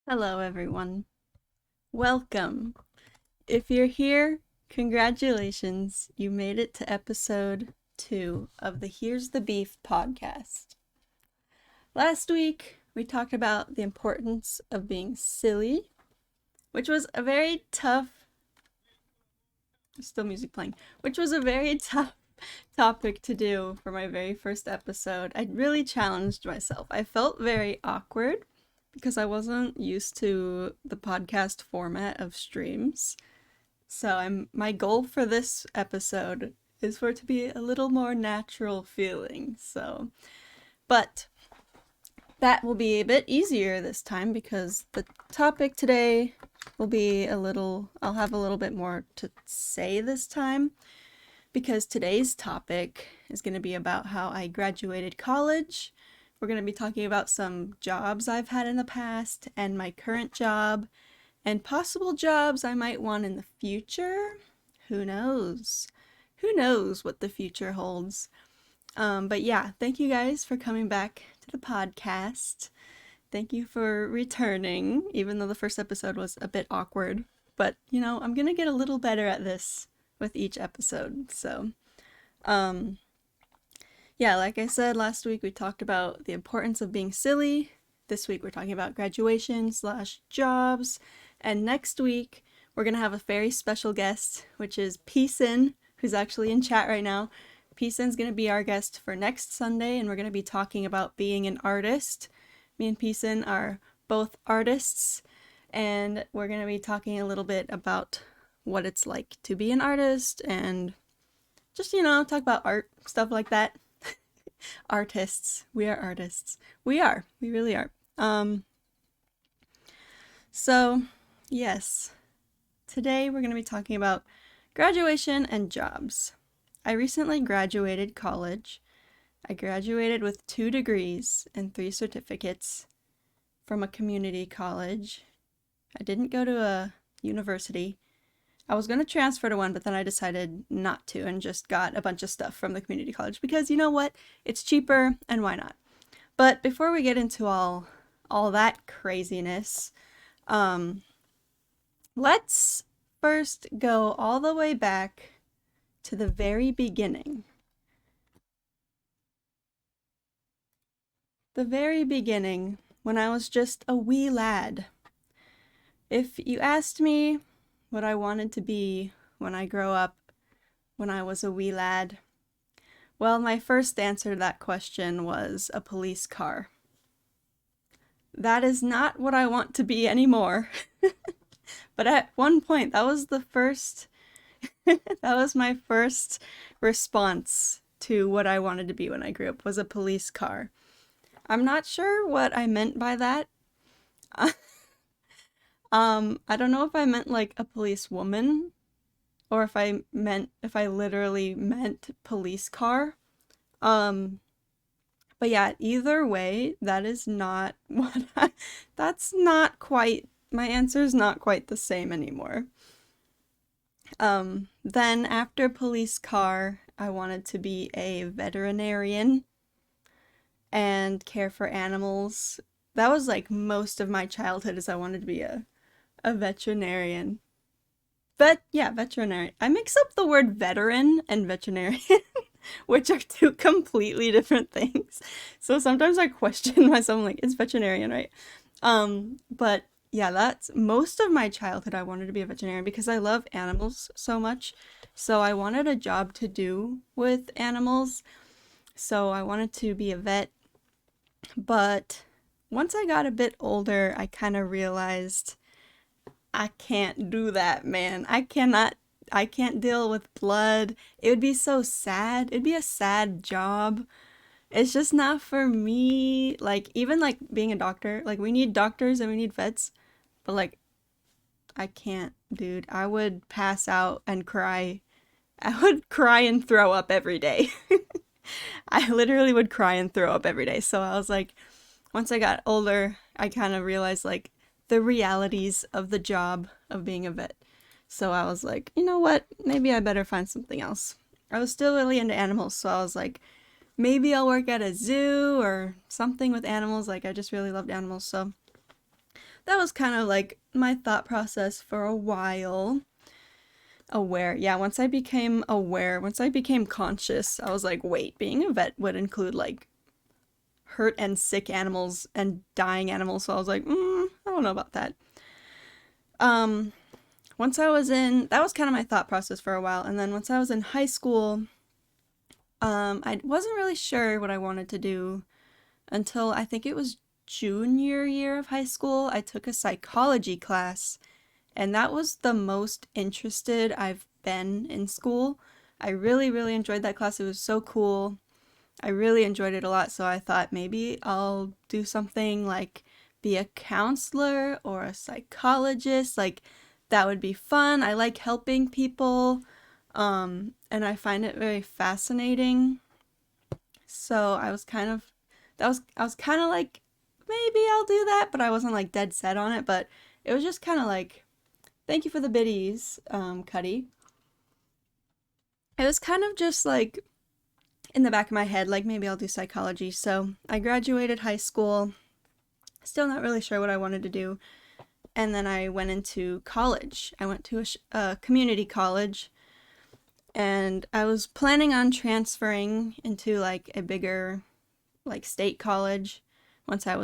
Hello, everyone. Welcome. If you're here, congratulations. You made it to episode 2 of the Here's the Beef podcast. Last week, we talked about the importance of being silly, which was a very tough, still music playing, which was a very tough topic to do for my very first episode. I really challenged myself. I felt very awkward because I wasn't used to the podcast format of streams. So my goal for this episode is for it to be a little more natural feeling. But that will be a bit easier this time because the topic today will be I'll have a little bit more to say this time because today's topic is going to be about how I graduated college. We're going to be talking about some jobs I've had in the past and my current job and possible jobs I might want in the future. Who knows? Who knows what the future holds? But yeah, thank you guys for coming back to the podcast. Thank you for returning, even though the first episode was a bit awkward. But, I'm going to get a little better at this with each episode. Um, yeah, like I said last week, we talked about the importance of being silly. This week, we're talking about graduation/jobs. And next week, we're going to have a very special guest, which is Peacein, who's actually in chat right now. Peacin's going to be our guest for next Sunday, and we're going to be talking about being an artist. Me and Peacin are both artists, and we're going to be talking a little bit about what it's like to be an artist and just, talk about art, stuff like that. Artists. We are artists. We are. We really are. So, yes. Today we're going to be talking about graduation and jobs. I recently graduated college. I graduated with 2 degrees and 3 certificates from a community college. I didn't go to a university. I was going to transfer to one, but then I decided not to and just got a bunch of stuff from the community college because you know what? It's cheaper and why not? But before we get into all that craziness, let's first go all the way back to the very beginning. The very beginning, when I was just a wee lad. If you asked me what I wanted to be when I grow up, when I was a wee lad, well, my first answer to that question was a police car. That is not what I want to be anymore. But at one point, that was my first response to what I wanted to be when I grew up was a police car. I'm not sure what I meant by that. I don't know if I meant like a policewoman or if I literally meant police car. But yeah, either way, that is not that's not quite, my answer is not quite the same anymore. Then after police car, I wanted to be a veterinarian and care for animals. That was like most of my childhood is I wanted to be a veterinarian. Veterinarian. I mix up the word veteran and veterinarian, which are 2 completely different things. So sometimes I question myself, like, it's veterinarian, right? But yeah, that's most of my childhood. I wanted to be a veterinarian because I love animals so much. So I wanted a job to do with animals. So I wanted to be a vet. But once I got a bit older, I kind of realized I can't do that, man. I can't deal with blood. It would be so sad. It'd be a sad job. It's just not for me. Like, even like being a doctor, like, we need doctors and we need vets, but like, I can't, dude. I would pass out and cry. I would cry and throw up every day. I literally would cry and throw up every day. So I was like, once I got older, I kind of realized like the realities of the job of being a vet. So I was like, you know what? Maybe I better find something else. I was still really into animals, so I was like, maybe I'll work at a zoo or something with animals. Like, I just really loved animals. So that was kind of like my thought process for a while. Aware. Yeah, once I became aware, once I became conscious, I was like, wait, being a vet would include like hurt and sick animals and dying animals. So I was like, I don't know about that. Um, Once I was in, that was kind of my thought process for a while. And then once I was in high school, I wasn't really sure what I wanted to do until I think it was junior year of high school. I took a psychology class, and that was the most interested I've been in school. I really, really enjoyed that class. It was so cool. I really enjoyed it a lot, so I thought maybe I'll do something like be a counselor or a psychologist. Like, that would be fun. I like helping people, and I find it very fascinating. So I was kind of, I was kind of like, maybe I'll do that, but I wasn't like dead set on it. But it was just kind of like, thank you for the biddies, Cuddy. It was kind of just like in the back of my head, like maybe I'll do psychology. So I graduated high school, still not really sure what I wanted to do. And then I went into college. I went to a community college, and I was planning on transferring into like a bigger like state college once I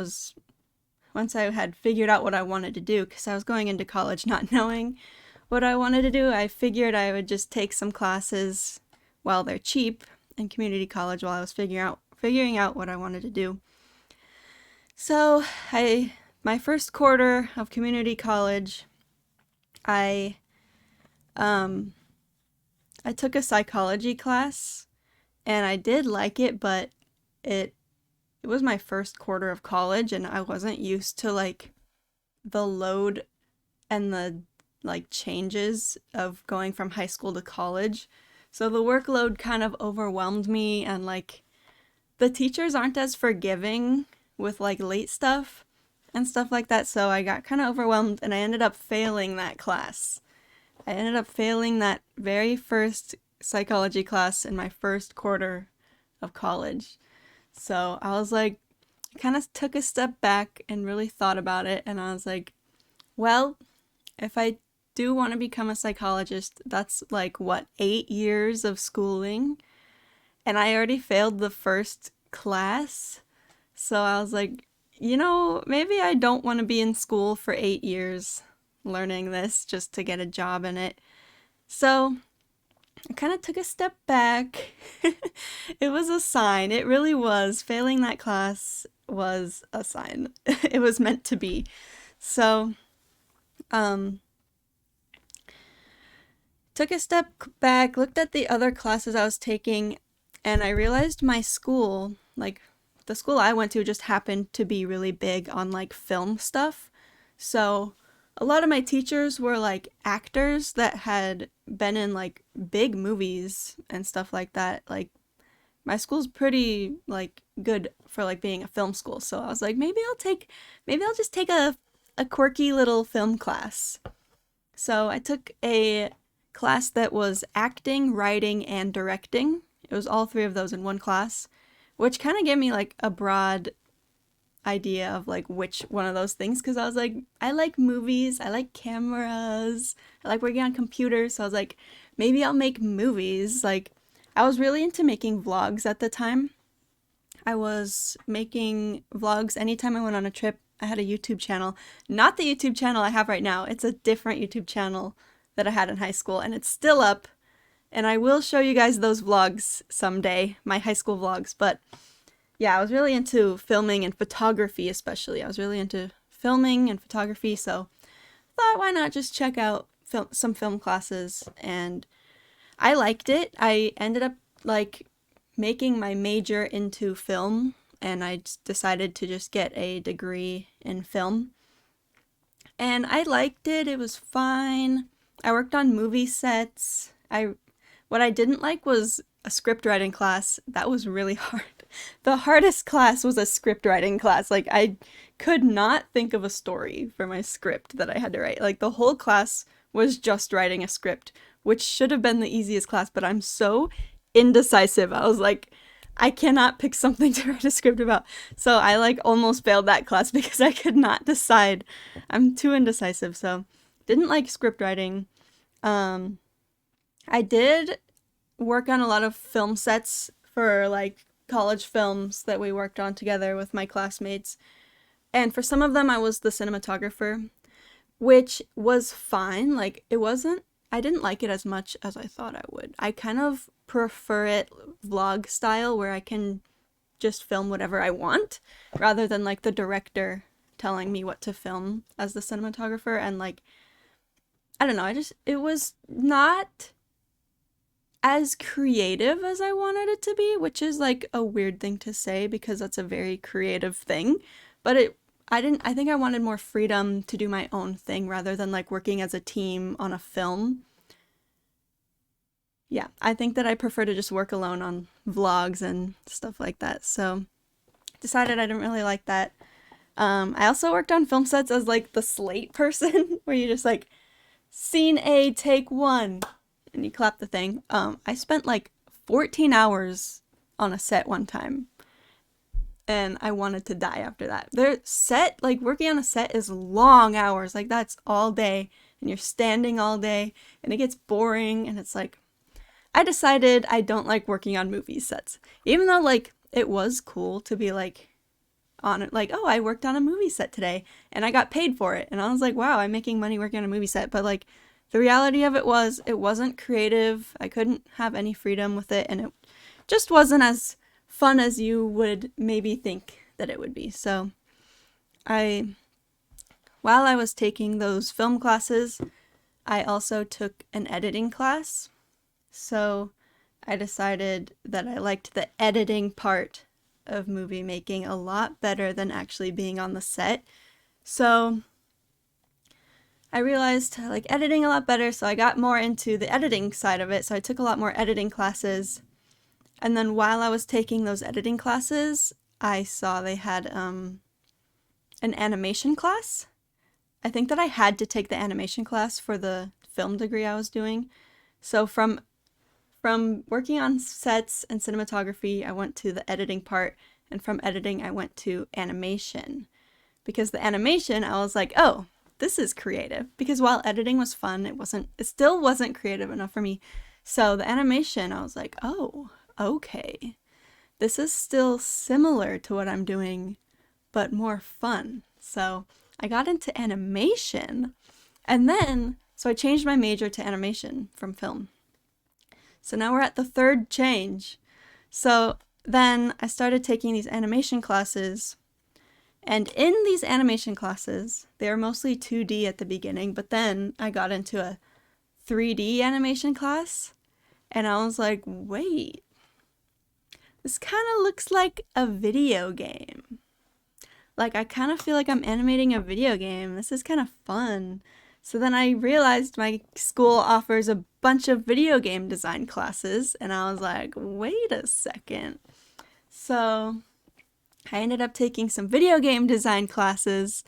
had figured out what I wanted to do, because I was going into college not knowing what I wanted to do. I figured I would just take some classes while they're cheap in community college while I was figuring out what I wanted to do. So my first quarter of community college, I I took a psychology class, and I did like it, but it it was my first quarter of college, and I wasn't used to like the load and the like changes of going from high school to college. So the workload kind of overwhelmed me, and like the teachers aren't as forgiving with like late stuff and stuff like that. So I got kind of overwhelmed, and I ended up failing that class. I ended up failing that very first psychology class in my first quarter of college. So I was like, I kind of took a step back and really thought about it. And I was like, well, if I do want to become a psychologist, that's like what, 8 years of schooling? And I already failed the first class. So I was like, maybe I don't want to be in school for 8 years learning this just to get a job in it. So I kind of took a step back. It was a sign. It really was. Failing that class was a sign. It was meant to be. So, um, took a step back, looked at the other classes I was taking, and I realized my school, like the school I went to, just happened to be really big on like film stuff. So a lot of my teachers were like actors that had been in like big movies and stuff like that. Like my school's pretty like good for like being a film school. So I was like, maybe I'll just take a quirky little film class. So I took a class that was acting, writing, and directing. It was all three of those in one class, which kind of gave me like a broad idea of like which one of those things, because I was like, I like movies, I like cameras, I like working on computers. So I was like, maybe I'll make movies. Like I was really into making vlogs at the time. I was making vlogs anytime I went on a trip. I had a YouTube channel, not the YouTube channel I have right now. It's a different YouTube channel that I had in high school, and it's still up, and I will show you guys those vlogs someday, my high school vlogs. But yeah, I was really into filming and photography, especially. I was really into filming and photography, so I thought, why not just check out some film classes? And I liked it. I ended up like making my major into film, and I decided to just get a degree in film. And I liked it. It was fine. I worked on movie sets. What I didn't like was a script writing class. That was really hard. The hardest class was a script writing class. Like I could not think of a story for my script that I had to write. Like the whole class was just writing a script, which should have been the easiest class, but I'm so indecisive. I was like, I cannot pick something to write a script about. So I like almost failed that class because I could not decide. I'm too indecisive, so didn't like script writing. I did work on a lot of film sets for like college films that we worked on together with my classmates. And for some of them I was the cinematographer, which was fine. Like I didn't like it as much as I thought I would. I kind of prefer it vlog style where I can just film whatever I want rather than like the director telling me what to film as the cinematographer. And like, I don't know, it was not as creative as I wanted it to be, which is like a weird thing to say because that's a very creative thing. But I think I wanted more freedom to do my own thing rather than like working as a team on a film. Yeah, I think that I prefer to just work alone on vlogs and stuff like that. So decided I didn't really like that. I also worked on film sets as like the slate person where you just like scene A, take one, and you clap the thing. I spent like 14 hours on a set one time, and I wanted to die after that. Like working on a set is long hours. Like that's all day, and you're standing all day, and it gets boring, and it's like, I decided I don't like working on movie sets. Even though like it was cool to be like on it, like, oh, I worked on a movie set today and I got paid for it. And I was like, wow, I'm making money working on a movie set. But like the reality of it was it wasn't creative. I couldn't have any freedom with it, and it just wasn't as fun as you would maybe think that it would be. So while I was taking those film classes, I also took an editing class. So I decided that I liked the editing part of movie making a lot better than actually being on the set. So I realized I like editing a lot better, so I got more into the editing side of it. So I took a lot more editing classes. And then while I was taking those editing classes, I saw they had an animation class. I think that I had to take the animation class for the film degree I was doing. So from working on sets and cinematography, I went to the editing part, and from editing, I went to animation. Because the animation, I was like, oh, this is creative. Because while editing was fun, it still wasn't creative enough for me. So the animation, I was like, oh, okay. This is still similar to what I'm doing, but more fun. So I got into animation, and then, so I changed my major to animation from film. So now we're at the third change. So then I started taking these animation classes. And in these animation classes, they were mostly 2D at the beginning, but then I got into a 3D animation class. And I was like, wait, this kind of looks like a video game. Like, I kind of feel like I'm animating a video game. This is kind of fun. So then I realized my school offers a bunch of video game design classes, and I was like, wait a second. So I ended up taking some video game design classes.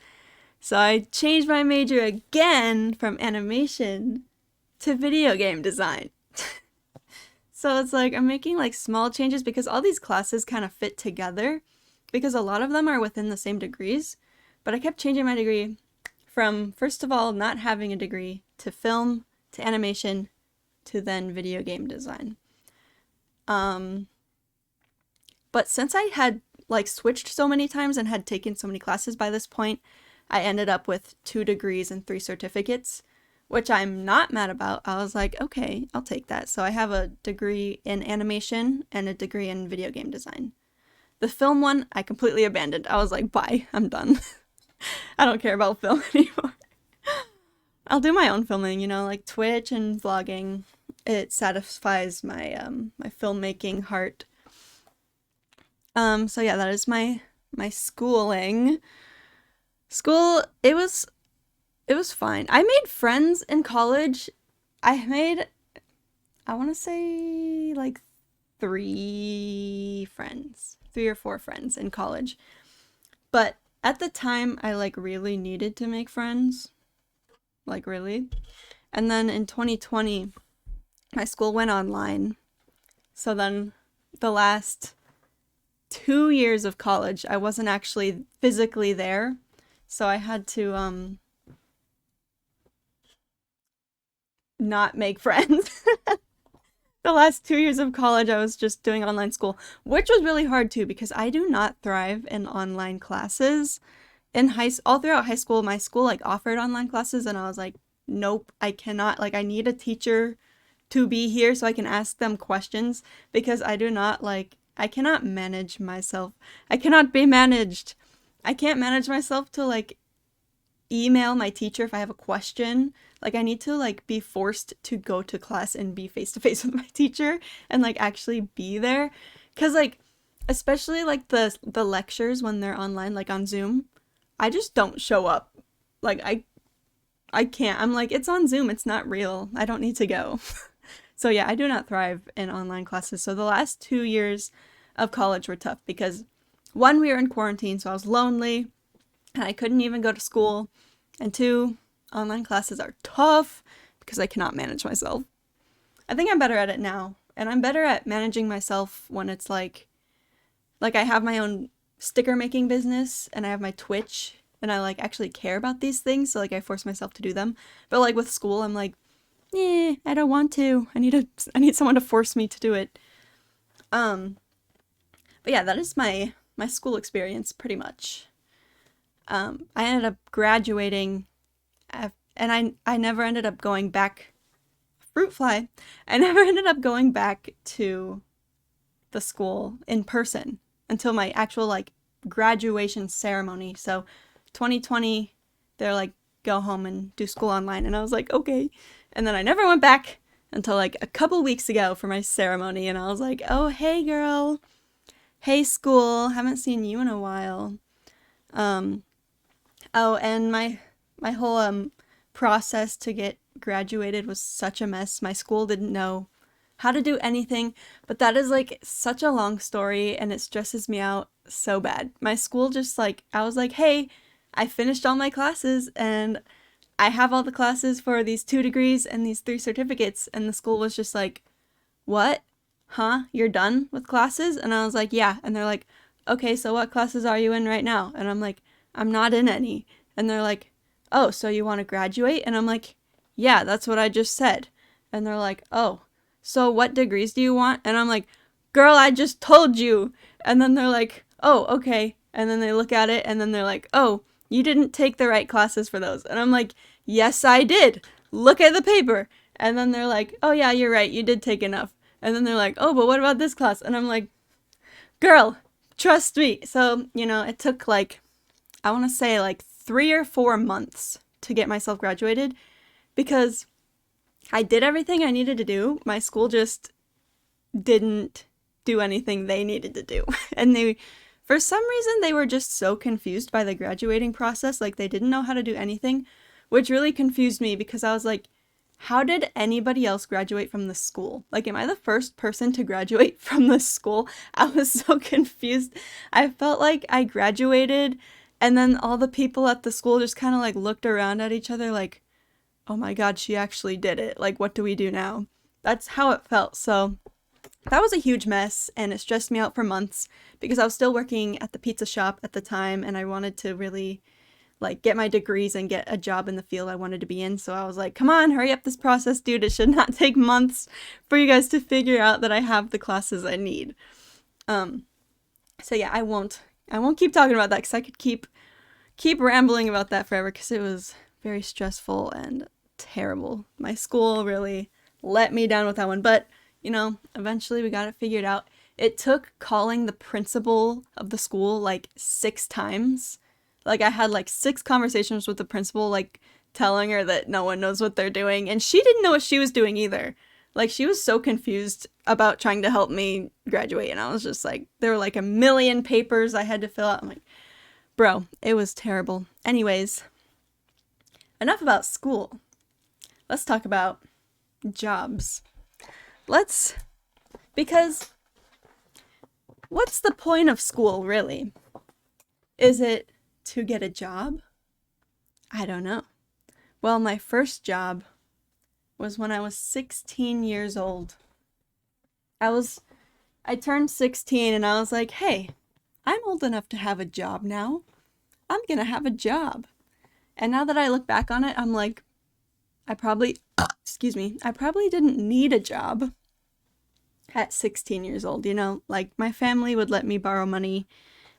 So I changed my major again from animation to video game design. So it's like I'm making like small changes because all these classes kind of fit together because a lot of them are within the same degrees. But I kept changing my degree from, first of all, not having a degree to film to animation to then video game design. But since I had like switched so many times and had taken so many classes by this point, I ended up with 2 degrees and 3 certificates, which I'm not mad about. I was like, okay, I'll take that. So I have a degree in animation and a degree in video game design. The film one, I completely abandoned. I was like, bye, I'm done. I don't care about film anymore. I'll do my own filming, like Twitch and vlogging. It satisfies my my filmmaking heart. So yeah, that is my schooling. School, it was fine. I made friends in college. I want to say like 3 or 4 friends in college. But at the time, I like really needed to make friends. Like really. And then in 2020, my school went online. So then the last 2 years of college, I wasn't actually physically there. So I had to not make friends. The last 2 years of college, I was just doing online school, which was really hard too because I do not thrive in online classes. All throughout high school, my school like offered online classes, and I was like, nope, I cannot. Like, I need a teacher to be here so I can ask them questions because I cannot manage myself. I cannot be managed. I can't manage myself to like email my teacher if I have a question. Like, I need to like be forced to go to class and be face to face with my teacher and like actually be there. Cause like especially like the lectures when they're online, like on Zoom, I just don't show up. Like I can't. I'm like, it's on Zoom, it's not real. I don't need to go. So yeah, I do not thrive in online classes. So the last 2 years of college were tough because one, we were in quarantine, so I was lonely and I couldn't even go to school. And two, online classes are tough because I cannot manage myself. I think I'm better at it now, and I'm better at managing myself when it's like I have my own sticker making business and I have my Twitch and I like actually care about these things, so like I force myself to do them. But like with school, I'm like, I don't want to. I need someone to force me to do it. Um, but yeah, that is my school experience pretty much. I ended up graduating, and I never ended up going back. Fruit fly. I never ended up going back to the school in person until my actual like graduation ceremony. So 2020, they're like, go home and do school online, and I was like, okay. And then I never went back until like a couple weeks ago for my ceremony, and I was like, oh hey girl, hey school, haven't seen you in a while. Um, Oh, and my whole process to get graduated was such a mess. My school didn't know how to do anything, but that is like such a long story and it stresses me out so bad. My school just like I was like, "Hey, I finished all my classes and I have all the classes for these 2 degrees and these 3 certificates." And the school was just like, "What? Huh? You're done with classes?" And I was like, "Yeah." And they're like, "Okay, so what classes are you in right now?" And I'm like, "I'm not in any." And they're like, "Oh, so you want to graduate?" And I'm like, "Yeah, that's what I just said." And they're like, "Oh, so what degrees do you want?" And I'm like, "Girl, I just told you." And then they're like, "Oh, okay." And then they look at it and then they're like, "Oh, you didn't take the right classes for those." And I'm like, "Yes, I did. Look at the paper." And then they're like, "Oh, yeah, you're right. You did take enough." And then they're like, "Oh, but what about this class?" And I'm like, "Girl, trust me." So, it took like, I want to say like 3 or 4 months to get myself graduated because I did everything I needed to do. My school just didn't do anything they needed to do. And for some reason, they were just so confused by the graduating process. Like, they didn't know how to do anything, which really confused me because I was like, how did anybody else graduate from the school? Like, am I the first person to graduate from the school? I was so confused. I felt like I graduated and then all the people at the school just kind of like looked around at each other like, oh my God, she actually did it. Like, what do we do now? That's how it felt. So that was a huge mess and it stressed me out for months because I was still working at the pizza shop at the time and I wanted to really like get my degrees and get a job in the field I wanted to be in. So I was like, come on, hurry up this process, dude. It should not take months for you guys to figure out that I have the classes I need. Um, so yeah, I won't keep talking about that because I could keep rambling about that forever because it was very stressful and terrible. My school really let me down with that one, but eventually we got it figured out. It took calling the principal of the school like 6 times. Like I had like 6 conversations with the principal, like telling her that no one knows what they're doing, and she didn't know what she was doing either. Like she was so confused about trying to help me graduate, and I was just like, there were like a million papers I had to fill out. I'm like, bro, it was terrible. Anyways, enough about school. Let's talk about jobs. Because what's the point of school, really? Is it to get a job? I don't know. Well, my first job was when I was 16 years old. I was I turned 16 and I was like, hey, I'm old enough to have a job now. I'm gonna have a job. And now that I look back on it, I'm like, I probably didn't need a job at 16 years old, Like, my family would let me borrow money,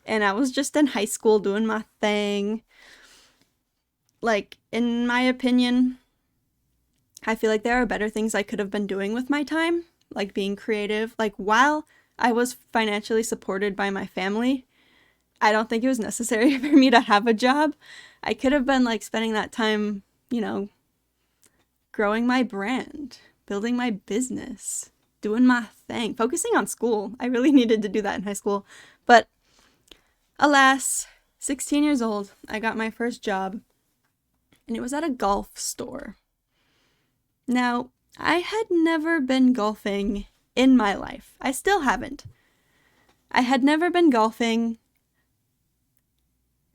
and I was just in high school doing my thing. Like, in my opinion, I feel like there are better things I could have been doing with my time, like being creative. Like, while I was financially supported by my family, I don't think it was necessary for me to have a job. I could have been, like, spending that time, growing my brand, building my business, doing my thing, focusing on school. I really needed to do that in high school. But alas, 16 years old, I got my first job, and it was at a golf store. Now, I had never been golfing in my life. I still haven't. I had never been golfing,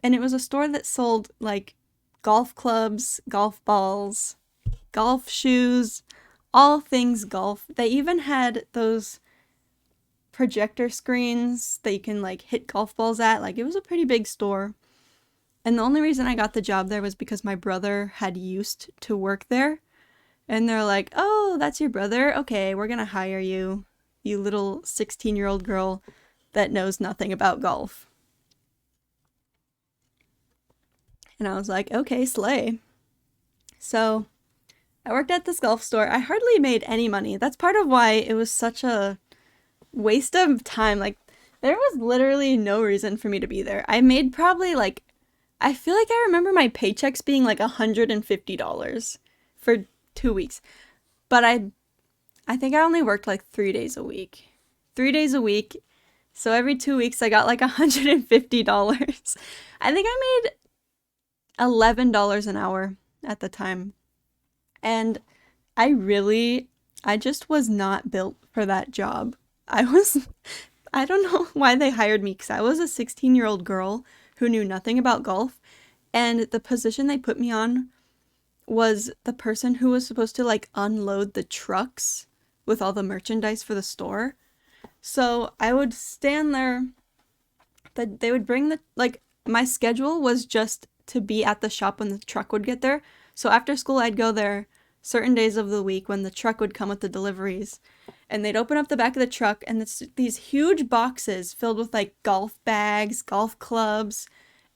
and it was a store that sold, like, golf clubs, golf balls, golf shoes, all things golf. They even had those projector screens that you can, like, hit golf balls at. Like, it was a pretty big store. And the only reason I got the job there was because my brother had used to work there. And they're like, oh, that's your brother? Okay, we're gonna hire you, you little 16-year-old girl that knows nothing about golf. And I was like, okay, slay. So I worked at this golf store. I hardly made any money. That's part of why it was such a waste of time. Like, there was literally no reason for me to be there. I made probably, like, I feel like I remember my paychecks being like $150 for 2 weeks. But I think I only worked like 3 days a week. 3 days a week. So every 2 weeks I got like $150. I think I made $11 an hour at the time. And I just was not built for that job. I don't know why they hired me, because I was a 16-year-old girl who knew nothing about golf. And the position they put me on was the person who was supposed to, like, unload the trucks with all the merchandise for the store. So I would stand there, they would bring my schedule was just to be at the shop when the truck would get there. So after school, I'd go there certain days of the week when the truck would come with the deliveries, and they'd open up the back of the truck, and it's these huge boxes filled with, like, golf bags, golf clubs,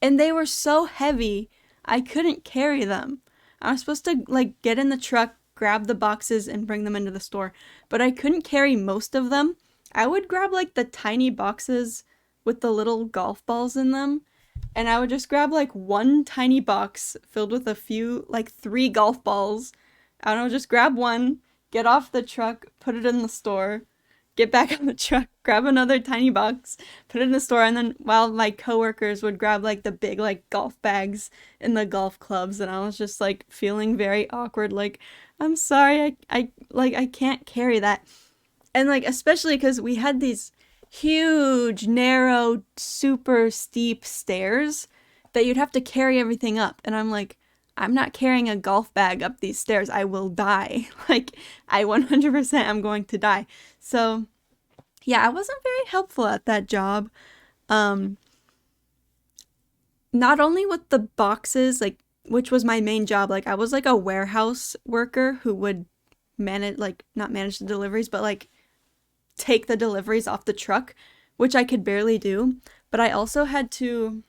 and they were so heavy, I couldn't carry them. I was supposed to, like, get in the truck, grab the boxes, and bring them into the store, but I couldn't carry most of them. I would grab, like, the tiny boxes with the little golf balls in them, and I would just grab, like, one tiny box filled with a few, like, 3 golf balls. I would just grab one, get off the truck, put it in the store, get back on the truck, grab another tiny box, put it in the store, and then while my coworkers would grab, like, the big, like, golf bags and the golf clubs, and I was just, like, feeling very awkward, like, I'm sorry, I can't carry that. And, like, especially because we had these huge, narrow, super steep stairs that you'd have to carry everything up, and I'm like, I'm not carrying a golf bag up these stairs. I will die. Like, I 100% am going to die. So, yeah, I wasn't very helpful at that job. Not only with the boxes, like, which was my main job, like, I was, like, a warehouse worker who would manage, like, not manage the deliveries, but, like, take the deliveries off the truck, which I could barely do. But I also had to...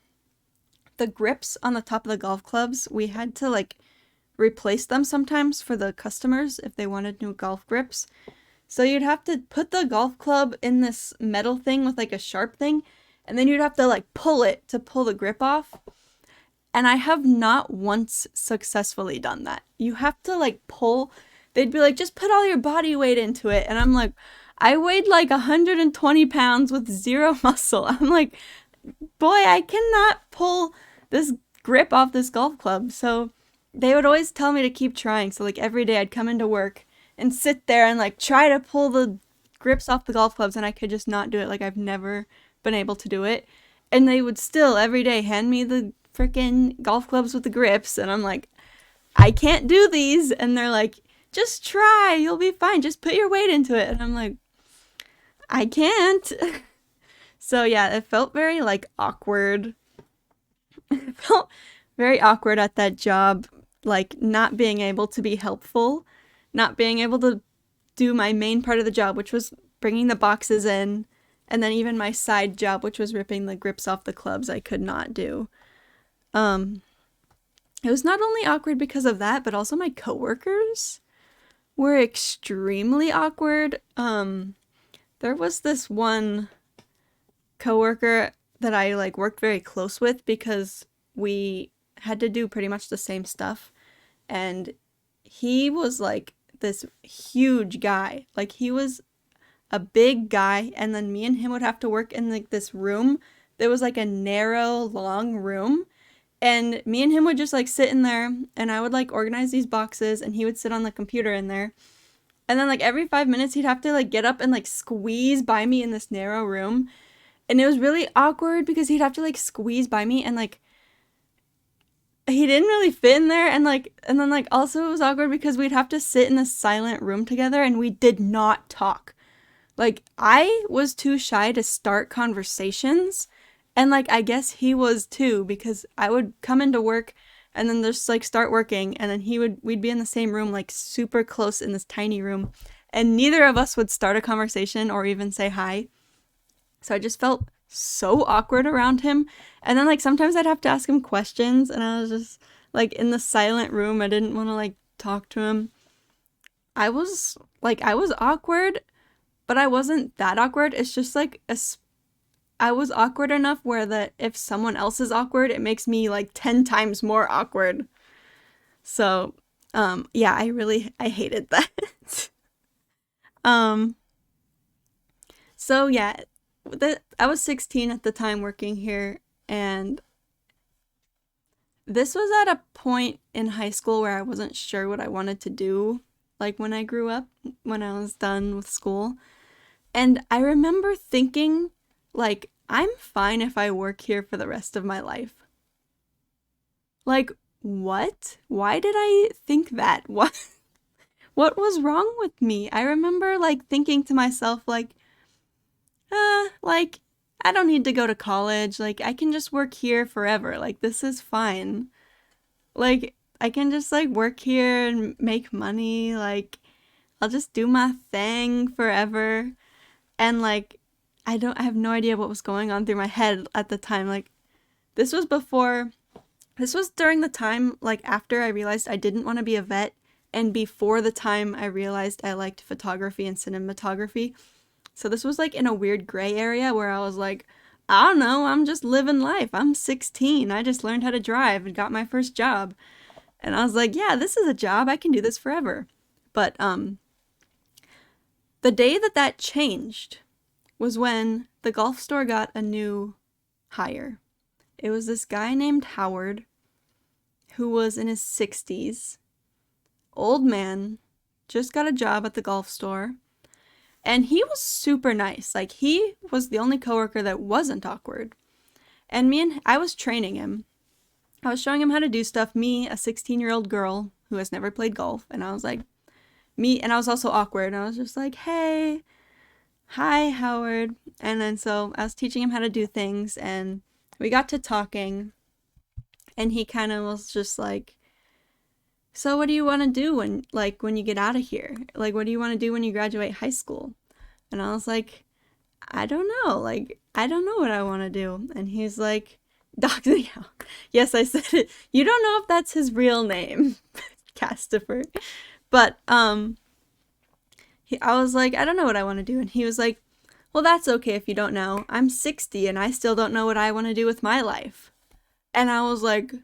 the grips on the top of the golf clubs, we had to, like, replace them sometimes for the customers if they wanted new golf grips. So you'd have to put the golf club in this metal thing with, like, a sharp thing, and then you'd have to, like, pull it to pull the grip off. And I have not once successfully done that. You have to, like, pull. They'd be like, just put all your body weight into it. And I'm like, I weighed like 120 pounds with zero muscle. I'm like, boy, I cannot pull this grip off this golf club. So they would always tell me to keep trying. So, like, every day I'd come into work and sit there and, like, try to pull the grips off the golf clubs, and I could just not do it. Like, I've never been able to do it. And they would still every day hand me the freaking golf clubs with the grips, and I'm like, I can't do these. And they're like, just try, you'll be fine, just put your weight into it. And I'm like, I can't. So yeah, it felt very like awkward. It felt very awkward at that job, like not being able to be helpful, not being able to do my main part of the job, which was bringing the boxes in, and then even my side job, which was ripping the grips off the clubs, I could not do. Um, it was not only awkward because of that, but also my coworkers were extremely awkward. There was this one coworker that I like worked very close with because we had to do pretty much the same stuff, and he was like this huge guy. Like he was a big guy, and then me and him would have to work in like this room. There was like a narrow, long room, and me and him would just like sit in there, and I would like organize these boxes, and he would sit on the computer in there. And then like every 5 minutes he'd have to like get up and like squeeze by me in this narrow room. And it was really awkward because he'd have to like squeeze by me, and like he didn't really fit in there, and then like also it was awkward because we'd have to sit in this silent room together and we did not talk. Like I was too shy to start conversations, and like I guess he was too, because I would come into work and then just like start working, and then we'd be in the same room, like super close in this tiny room, and neither of us would start a conversation or even say hi. So I just felt so awkward around him. And then like sometimes I'd have to ask him questions, and I was just like in the silent room. I didn't want to like talk to him. I was awkward, but I wasn't that awkward. It's just like I was awkward enough where that if someone else is awkward, it makes me like 10 times more awkward. So, yeah, I hated that. um so yeah, I was 16 at the time working here, and this was at a point in high school where I wasn't sure what I wanted to do, like when I grew up, when I was done with school. And I remember thinking, like, I'm fine if I work here for the rest of my life. Like, what? Why did I think that? What was wrong with me? I remember like thinking to myself like, like I don't need to go to college. Like I can just work here forever. Like this is fine. Like I can just like work here and make money. Like I'll just do my thing forever. And like I have no idea what was going on through my head at the time. Like this was before this was during the time like after I realized I didn't want to be a vet, and before the time I realized I liked photography and cinematography. So this was like in a weird gray area where I was like, I don't know, I'm just living life. I'm 16. I just learned how to drive and got my first job. And I was like, yeah, this is a job. I can do this forever. But the day that that changed was when the golf store got a new hire. It was this guy named Howard who was in his 60s, old man, just got a job at the golf store. And he was super nice. Like he was the only coworker that wasn't awkward. And I was training him. I was showing him how to do stuff. Me, a 16-year-old girl who has never played golf, and I was like, and I was also awkward. And I was just like, hey, hi, Howard. And then so I was teaching him how to do things, and we got to talking, and he kind of was just like, so what do you want to do when you get out of here? Like, what do you want to do when you graduate high school? And I was like, I don't know. Like, I don't know what I want to do. And he's like, Dr. Yes, I said it. You don't know if that's his real name, Castifer. But, I was like, I don't know what I want to do. And he was like, well, that's okay if you don't know. I'm 60 and I still don't know what I want to do with my life. And I was like,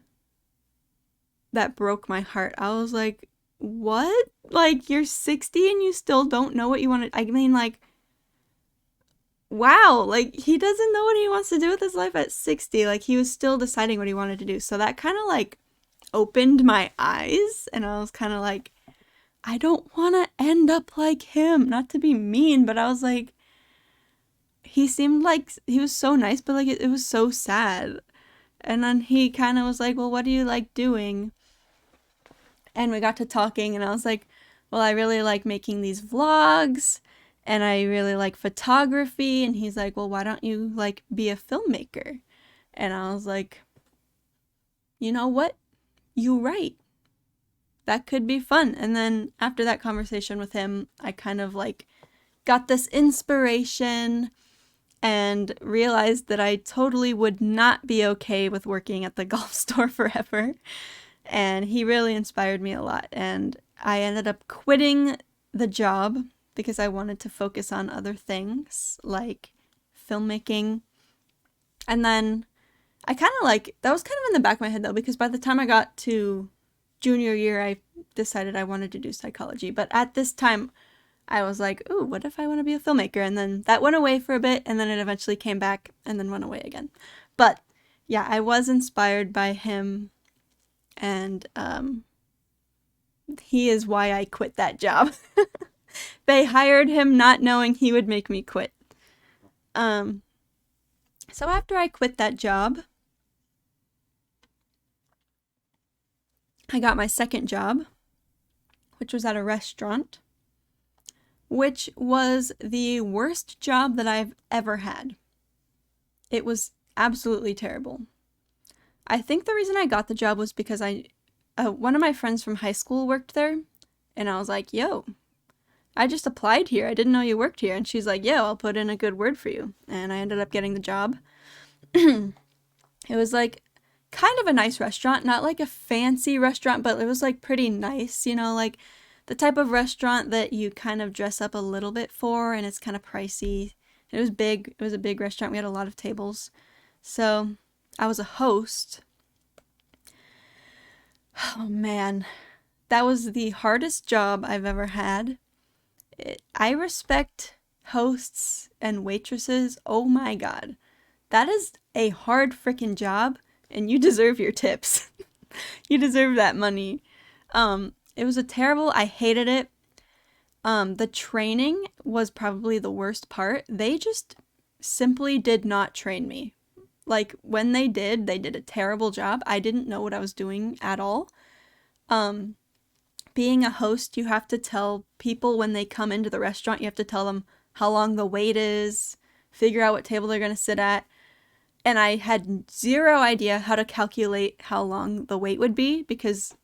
that broke my heart. I was like, what? Like, you're 60 and you still don't know what you want to... I mean, like, wow. Like, he doesn't know what he wants to do with his life at 60. Like, he was still deciding what he wanted to do. So that kind of, like, opened my eyes. And I was kind of like, I don't want to end up like him. Not to be mean, but I was like, he seemed like he was so nice, but, like, it was so sad. And then he kind of was like, well, what do you like doing? And we got to talking, and I was like, well, I really like making these vlogs, and I really like photography. And he's like, well, why don't you like be a filmmaker? And I was like, you know what? You right. That could be fun. And then after that conversation with him, I kind of like got this inspiration and realized that I totally would not be okay with working at the golf store forever. And he really inspired me a lot. And I ended up quitting the job because I wanted to focus on other things like filmmaking. And then I kind of like, that was kind of in the back of my head though, because by the time I got to junior year, I decided I wanted to do psychology. But at this time, I was like, ooh, what if I want to be a filmmaker? And then that went away for a bit, and then it eventually came back and then went away again. But yeah, I was inspired by him, and he is why I quit that job. They hired him not knowing he would make me quit. So after I quit that job, I got my second job, which was at a restaurant, which was the worst job that I've ever had. It was absolutely terrible. I think the reason I got the job was because one of my friends from high school worked there, and I was like, yo, I just applied here. I didn't know you worked here. And she's like, yo, I'll put in a good word for you. And I ended up getting the job. It was like kind of a nice restaurant, not like a fancy restaurant, but it was like pretty nice, you know, like the type of restaurant that you kind of dress up a little bit for, and it's kind of pricey. It was big. It was a big restaurant. We had a lot of tables. So I was a host. Oh man, that was the hardest job I've ever had. I respect hosts and waitresses. Oh my god. That is a hard freaking job, and you deserve your tips. You deserve that money. It was I hated it. The training was probably the worst part. They just simply did not train me. Like, when they did a terrible job. I didn't know what I was doing at all. Being a host, you have to tell people when they come into the restaurant, you have to tell them how long the wait is, figure out what table they're going to sit at. And I had zero idea how to calculate how long the wait would be, because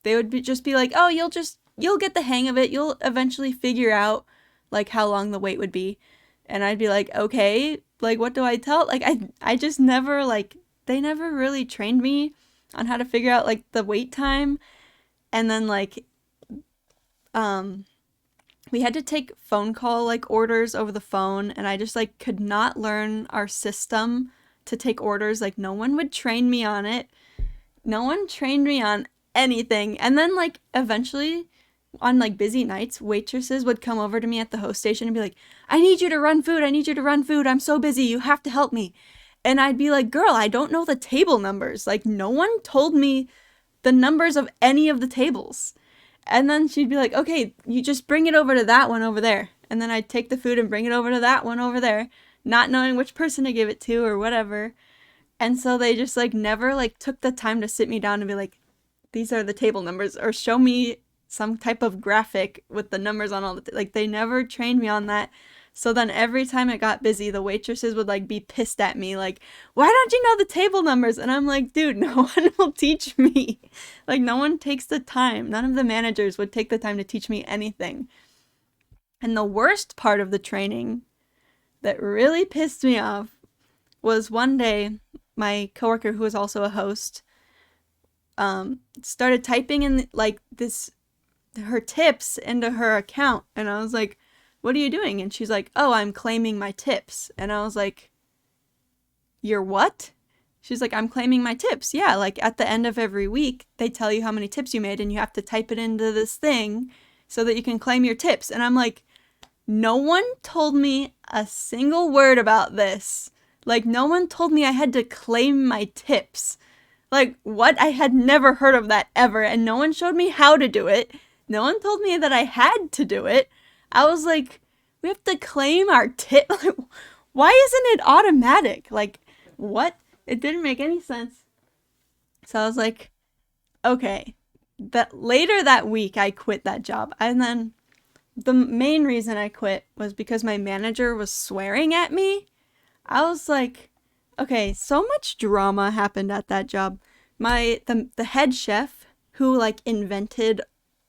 they would just be like, oh, you'll get the hang of it. You'll eventually figure out like how long the wait would be. And I'd be like, okay, like what do I tell? Like I just never they never really trained me on how to figure out like the wait time. And then like we had to take phone call like orders over the phone, and I just like could not learn our system to take orders. Like no one would train me on it. No one trained me on anything. And then like eventually on like busy nights, waitresses would come over to me at the host station and be like, I need you to run food. I need you to run food. I'm so busy. You have to help me. And I'd be like, girl, I don't know the table numbers. Like no one told me the numbers of any of the tables. And then she'd be like, okay, you just bring it over to that one over there. And then I'd take the food and bring it over to that one over there, not knowing which person to give it to or whatever. And so they just like never like took the time to sit me down and be like, these are the table numbers, or show me some type of graphic with the numbers on all the, like they never trained me on that. So then every time it got busy, the waitresses would like be pissed at me, like, why don't you know the table numbers? And I'm like, dude, no one will teach me. Like no one takes the time. None of the managers would take the time to teach me anything. And the worst part of the training that really pissed me off was one day my coworker, who was also a host, started typing in like her tips into her account, and I was like, what are you doing? And she's like, oh, I'm claiming my tips. And I was like, you're what? She's like, I'm claiming my tips. Yeah, like at the end of every week, they tell you how many tips you made, and you have to type it into this thing so that you can claim your tips. And I'm like, no one told me a single word about this. Like, no one told me I had to claim my tips. Like, what? I had never heard of that ever, and no one showed me how to do it. No one told me that I had to do it. I was like, we have to claim our tip? Like, why isn't it automatic? Like, what? It didn't make any sense. So I was like, okay. Later that week, I quit that job. And then the main reason I quit was because my manager was swearing at me. I was like, okay, so much drama happened at that job. The head chef who like invented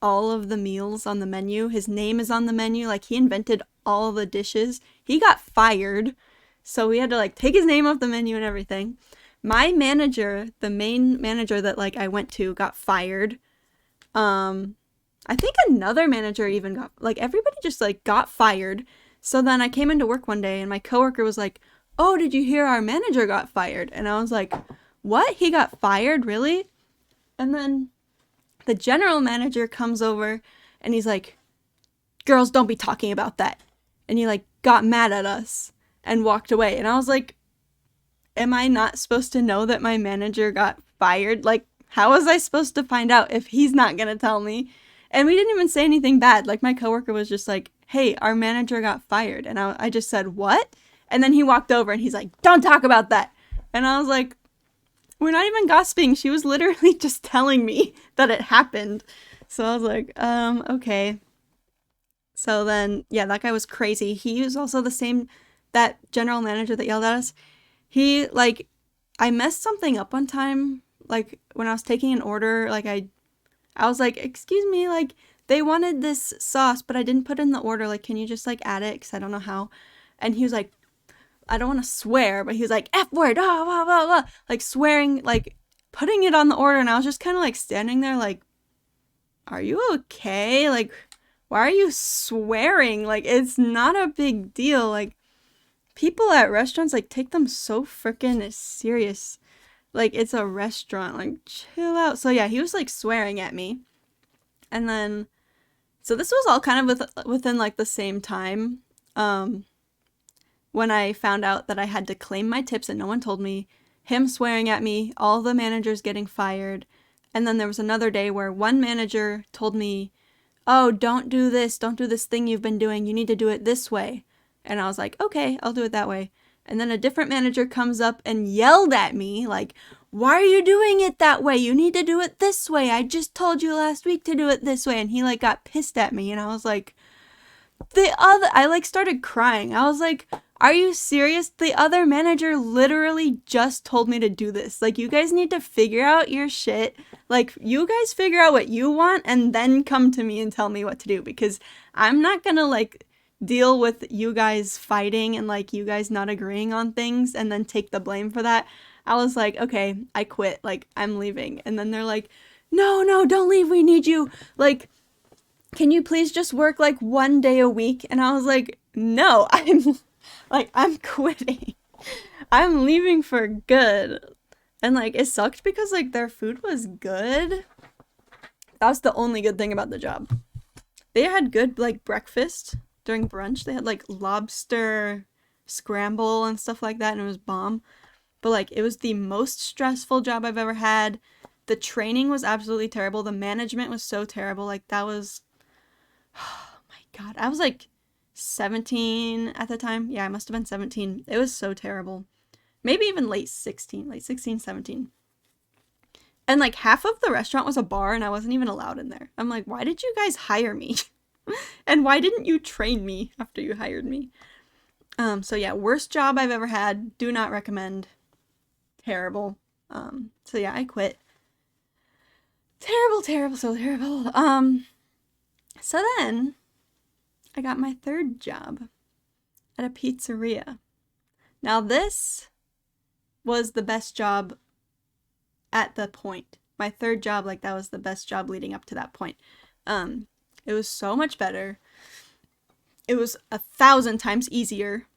all of the meals on the menu, his name is on the menu, like he invented all the dishes. He got fired. So we had to like take his name off the menu and everything. My manager, the main manager that like I went to, got fired. I think another manager even got, like, everybody just like got fired. So then I came into work one day and my coworker was like, "Oh, did you hear our manager got fired?" And I was like, "What? He got fired? Really?" And then the general manager comes over and he's like, "Girls, don't be talking about that." And he like got mad at us and walked away. And I was like, am I not supposed to know that my manager got fired? Like, how was I supposed to find out if he's not gonna tell me? And we didn't even say anything bad. Like, my coworker was just like, "Hey, our manager got fired." And I just said, "What?" And then he walked over and he's like, "Don't talk about that." And I was like, we're not even gossiping. She was literally just telling me that it happened. So I was like, okay. So then, yeah, that guy was crazy. He was also the same, that general manager that yelled at us. He, like, I messed something up one time, like, when I was taking an order, like, I was like, "Excuse me, like, they wanted this sauce, but I didn't put it in the order, like, can you just, like, add it, because I don't know how." And he was like, I don't want to swear, but he was like, "F word, ah, blah, blah, blah," like, swearing, like, putting it on the order, and I was just kind of, like, standing there, like, are you okay? Like, why are you swearing? Like, it's not a big deal, like, people at restaurants, like, take them so freaking serious. Like, it's a restaurant. Like, chill out. So, yeah, he was, like, swearing at me. And then, so this was all kind of within, like, the same time. When I found out that I had to claim my tips and no one told me, him swearing at me, all the managers getting fired. And then there was another day where one manager told me, "Oh, don't do this thing you've been doing, you need to do it this way." And I was like, "Okay, I'll do it that way." And then a different manager comes up and yelled at me, like, "Why are you doing it that way? You need to do it this way. I just told you last week to do it this way." And he, like, got pissed at me. And I was like, I, like, started crying. I was like, are you serious? The other manager literally just told me to do this. Like, you guys need to figure out your shit. Like, you guys figure out what you want and then come to me and tell me what to do, because I'm not gonna, like, deal with you guys fighting and, like, you guys not agreeing on things and then take the blame for that. I was like, okay, I quit. Like, I'm leaving. And then they're like, "No, no, don't leave. We need you. Like, can you please just work, like, one day a week?" And I was like, no, I'm quitting. I'm leaving for good. And, like, it sucked because, like, their food was good. That was the only good thing about the job. They had good, like, breakfast during brunch. They had, like, lobster scramble and stuff like that, and it was bomb. But, like, it was the most stressful job I've ever had. The training was absolutely terrible. The management was so terrible. Like, that was, oh my god. I was, like, 17 at the time. Yeah, I must have been 17. It was so terrible. Maybe even late 16, 17. And, like, half of the restaurant was a bar and I wasn't even allowed in there. I'm like, why did you guys hire me? And why didn't you train me after you hired me? So yeah, worst job I've ever had. Do not recommend. Terrible. So yeah, I quit. Terrible, terrible, so terrible. So then I got my third job at a pizzeria. Now, this was the best job at the point. My third job, like, that was the best job leading up to that point. It was so much better. It was 1,000 times easier.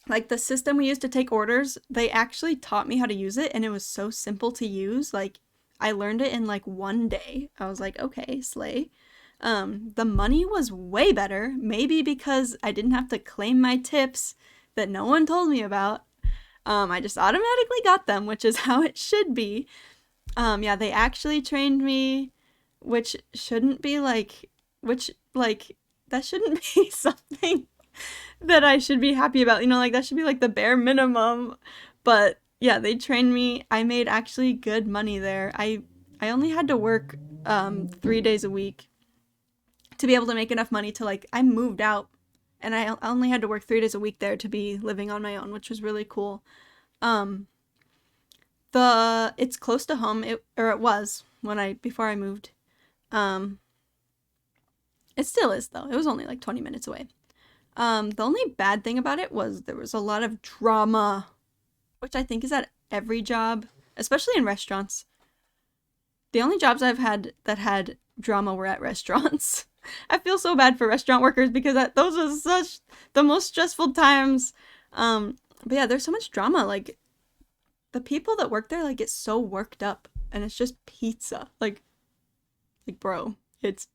Like, the system we used to take orders, they actually taught me how to use it, and it was so simple to use. Like, I learned it in, like, one day. I was like, okay, slay. The money was way better, maybe because I didn't have to claim my tips that no one told me about. I just automatically got them, which is how it should be. Yeah, they actually trained me, which shouldn't be, like, that shouldn't be something that I should be happy about, you know, like, that should be, like, the bare minimum. But yeah, they trained me. I made actually good money there. I only had to work 3 days a week. to be able to make enough money to, like, I moved out and I only had to work 3 days a week there to be living on my own, which was really cool. Um, it's close to home, it was before I moved. Um, it still is though. It was only like 20 minutes away. The only bad thing about it was there was a lot of drama, which I think is at every job, especially in restaurants. The only jobs I've had that had drama were at restaurants. I feel so bad for restaurant workers because those are such the most stressful times. But yeah, there's so much drama. Like, the people that work there, like, get so worked up, and it's just pizza. Like, bro,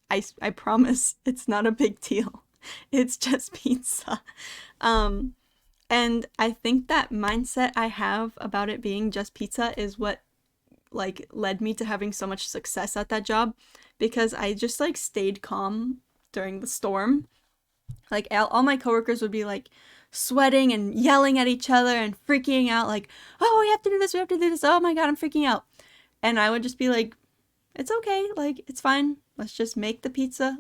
I promise it's not a big deal. It's just pizza. And I think that mindset I have about it being just pizza is what, like, led me to having so much success at that job, because I just, like, stayed calm during the storm. Like, all my coworkers would be, like, sweating and yelling at each other and freaking out, like, oh, we have to do this, oh my god, I'm freaking out. And I would just be like, it's okay, like, it's fine, let's just make the pizza.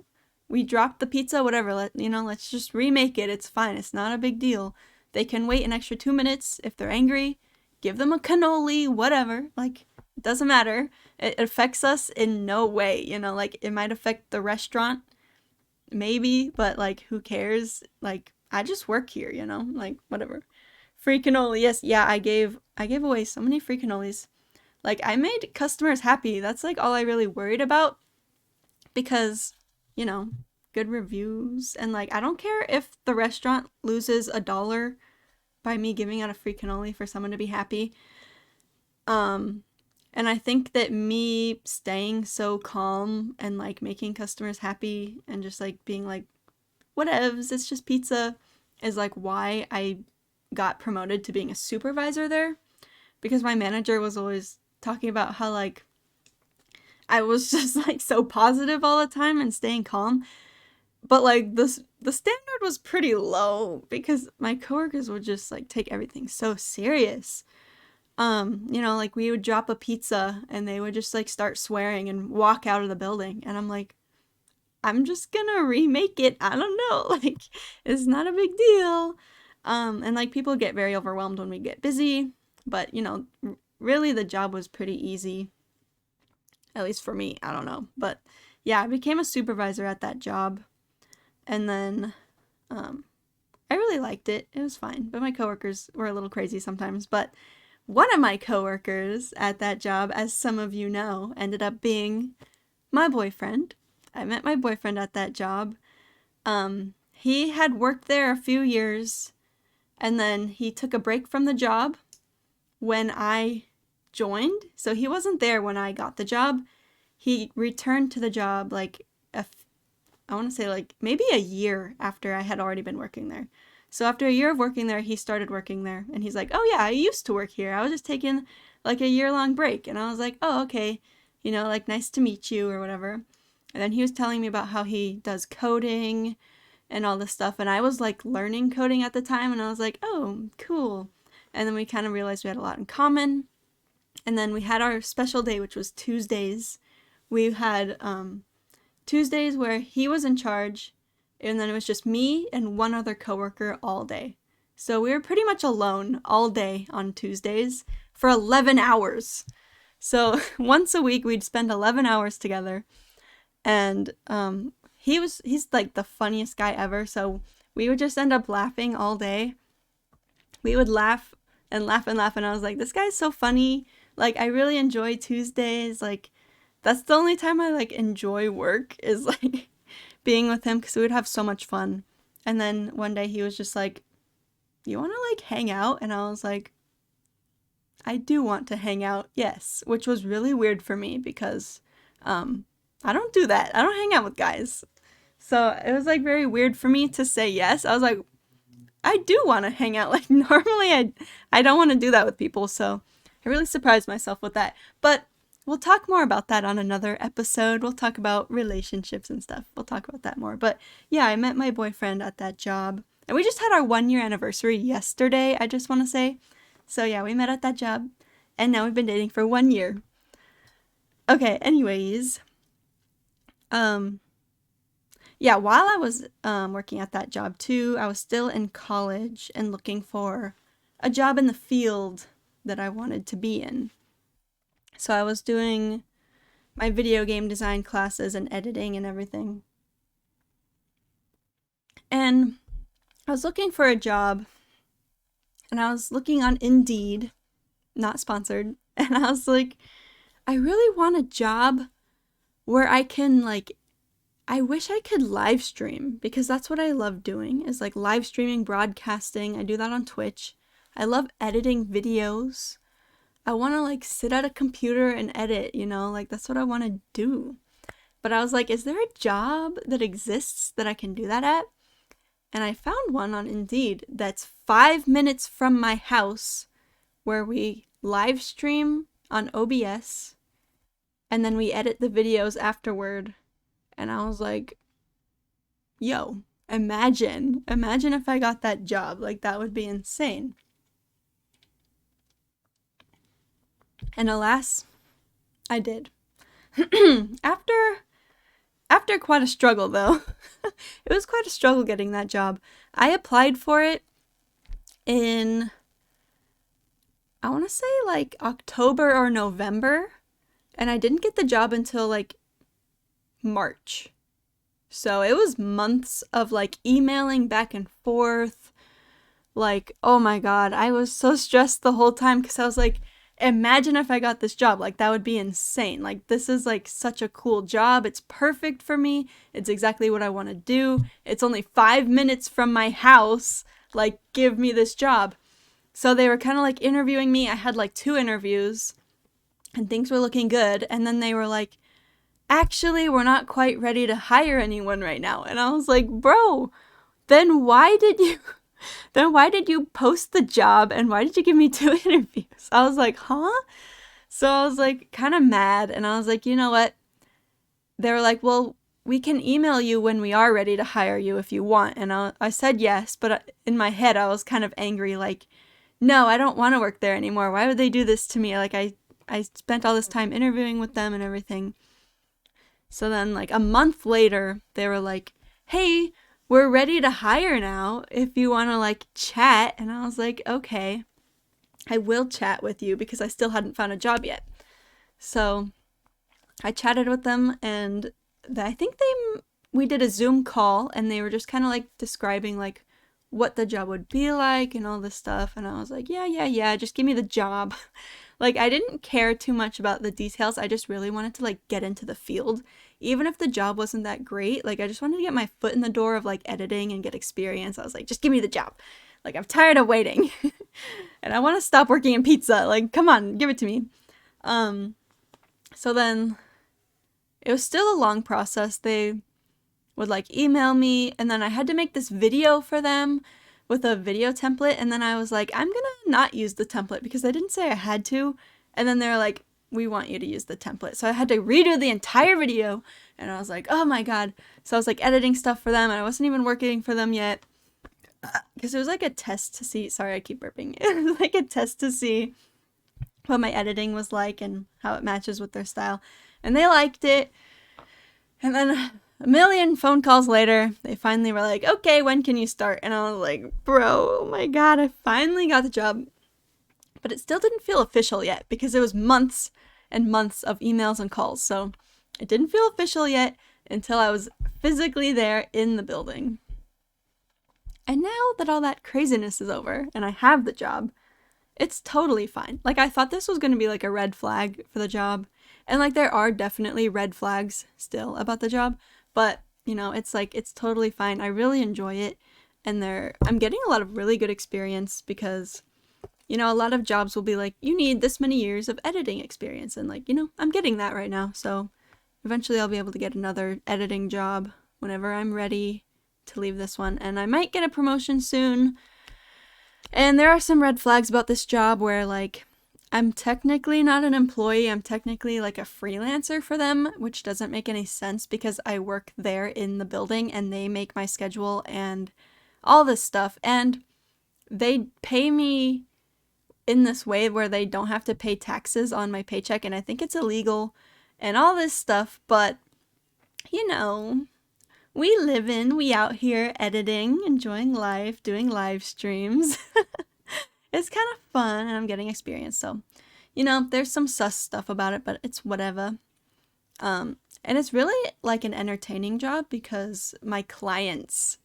We dropped the pizza, whatever, let's just remake it, it's fine, it's not a big deal. They can wait an extra 2 minutes if they're angry, give them a cannoli, whatever, like, it doesn't matter. It affects us in no way, like, it might affect the restaurant, maybe, but, like, who cares? Like, I just work here, like, whatever. Free cannoli, yes, yeah, I gave away so many free cannolis. Like, I made customers happy. That's, like, all I really worried about, because, good reviews, and, like, I don't care if the restaurant loses $1 by me giving out a free cannoli for someone to be happy. And I think that me staying so calm and, like, making customers happy and just, like, being like, whatevs, it's just pizza, is, like, why I got promoted to being a supervisor there. Because my manager was always talking about how, like, I was just, like, so positive all the time and staying calm. But, like, the standard was pretty low because my coworkers would just, like, take everything so serious. Like, we would drop a pizza and they would just, like, start swearing and walk out of the building. And I'm like, I'm just gonna remake it. I don't know. Like, it's not a big deal. And, like, people get very overwhelmed when we get busy. But, really the job was pretty easy. At least for me. I don't know. But, yeah, I became a supervisor at that job. And then, I really liked it. It was fine. But my coworkers were a little crazy sometimes. But one of my coworkers at that job, as some of you know, ended up being my boyfriend. I met my boyfriend at that job. He had worked there a few years, and then he took a break from the job when I joined. So he wasn't there when I got the job. He returned to the job, like, I want to say, like, maybe a year after I had already been working there. So after a year of working there, he started working there. And he's like, oh yeah, I used to work here. I was just taking, like, a year-long break. And I was like, oh, okay. Like, nice to meet you or whatever. And then he was telling me about how he does coding and all this stuff. And I was, like, learning coding at the time. And I was like, oh, cool. And then we kind of realized we had a lot in common. And then we had our special day, which was Tuesdays. We had Tuesdays where he was in charge, and then it was just me and one other coworker all day. So we were pretty much alone all day on Tuesdays for 11 hours. So once a week we'd spend 11 hours together. And he's like the funniest guy ever. So we would just end up laughing all day. We would laugh and laugh and laugh, and I was like, this guy's so funny. Like, I really enjoy Tuesdays. Like, that's the only time I, like, enjoy work, is, like, being with him, because we would have so much fun. And then one day he was just like, you want to, like, hang out? And I was like, I do want to hang out, yes. Which was really weird for me because I don't do that. I don't hang out with guys. So it was, like, very weird for me to say yes. I was like, I do want to hang out. Like, normally I don't want to do that with people, so I really surprised myself with that. But we'll talk more about that on another episode. We'll talk about relationships and stuff. We'll talk about that more. But yeah, I met my boyfriend at that job. And we just had our 1-year anniversary yesterday, I just want to say. So yeah, we met at that job. And now we've been dating for 1 year. Okay, anyways. yeah, while I was working at that job too, I was still in college and looking for a job in the field that I wanted to be in. So I was doing my video game design classes and editing and everything. And I was looking for a job, and I was looking on Indeed, not sponsored, and I was like, I really want a job where I can, like, I wish I could live stream, because that's what I love doing, is like live streaming, broadcasting. I do that on Twitch. I love editing videos. I want to like sit at a computer and edit, like that's what I want to do. But I was like, is there a job that exists that I can do that at? And I found one on Indeed that's 5 minutes from my house, where we live stream on OBS and then we edit the videos afterward. And I was like, yo, imagine if I got that job. Like, that would be insane. And alas, I did. After quite a struggle, though. It was quite a struggle getting that job. I applied for it in, I want to say like October or November, and I didn't get the job until like March. So it was months of like emailing back and forth. Like, oh my God, I was so stressed the whole time because I was like, imagine if I got this job. Like, that would be insane. Like, this is like such a cool job. It's perfect for me. It's exactly what I want to do. It's only 5 minutes from my house. Like, give me this job. So they were kind of like interviewing me. I had like 2 interviews and things were looking good. And then they were like, actually, we're not quite ready to hire anyone right now. And I was like, bro, then why did you post the job and why did you give me 2 interviews? I was like, huh? So I was like kind of mad, and I was like, you know what? They were like, well, we can email you when we are ready to hire you if you want. And I said yes, but in my head I was kind of angry, like, no, I don't want to work there anymore. Why would they do this to me? Like, I spent all this time interviewing with them and everything. So then like a month later, they were like, hey, we're ready to hire now if you want to like chat. And I was like, okay, I will chat with you, because I still hadn't found a job yet. So I chatted with them, and I think we did a Zoom call, and they were just kind of like describing like what the job would be like and all this stuff. And I was like, yeah, just give me the job. Like, I didn't care too much about the details. I just really wanted to like get into the field. Even if the job wasn't that great, like I just wanted to get my foot in the door of like editing and get experience. I was like, just give me the job. Like, I'm tired of waiting. And I want to stop working in pizza. Like, come on, give it to me. So then it was still a long process. They would like email me, and then I had to make this video for them with a video template. And then I was like, I'm gonna not use the template because I didn't say I had to. And then they're like, we want you to use the template. So I had to redo the entire video, and I was like, oh my God. So I was like editing stuff for them, and I wasn't even working for them yet, because it was like a test to see, sorry, I keep burping. It was like a test to see what my editing was like and how it matches with their style. And they liked it. And then a million phone calls later, they finally were like, okay, when can you start? And I was like, bro, oh my God, I finally got the job. But it still didn't feel official yet, because it was months and months of emails and calls. So it didn't feel official yet until I was physically there in the building. And now that all that craziness is over and I have the job, it's totally fine. Like, I thought this was going to be like a red flag for the job. And like, there are definitely red flags still about the job, but it's like, it's totally fine. I really enjoy it. And I'm getting a lot of really good experience, because a lot of jobs will be like, you need this many years of editing experience. And like, I'm getting that right now. So eventually I'll be able to get another editing job whenever I'm ready to leave this one. And I might get a promotion soon. And there are some red flags about this job where like, I'm technically not an employee. I'm technically like a freelancer for them, which doesn't make any sense, because I work there in the building and they make my schedule and all this stuff. And they pay me in this way where they don't have to pay taxes on my paycheck, and I think it's illegal and all this stuff. But we out here editing, enjoying life, doing live streams. It's kind of fun and I'm getting experience. So, there's some sus stuff about it, but it's whatever. And it's really like an entertaining job because my clients.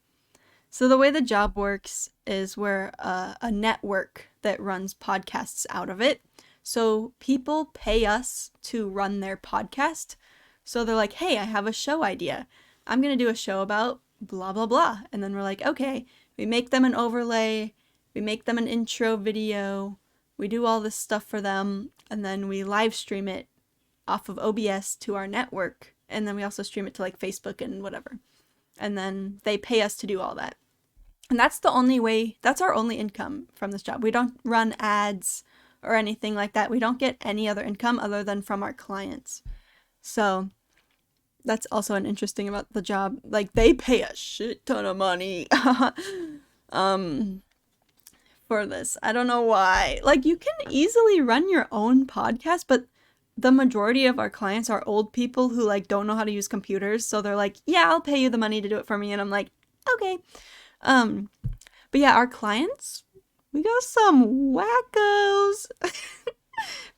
So the way the job works is we're a network that runs podcasts out of it. So people pay us to run their podcast. So they're like, hey, I have a show idea. I'm going to do a show about blah, blah, blah. And then we're like, okay, we make them an overlay. We make them an intro video. We do all this stuff for them. And then we live stream it off of OBS to our network. And then we also stream it to like Facebook and whatever. And then they pay us to do all that. And that's our only income from this job. We don't run ads or anything like that. We don't get any other income other than from our clients. So that's also an interesting about the job. Like, they pay a shit ton of money for this. I don't know why. Like, you can easily run your own podcast, but the majority of our clients are old people who like don't know how to use computers. So they're like, yeah, I'll pay you the money to do it for me. And I'm like, okay. But yeah, our clients, we got some wackos.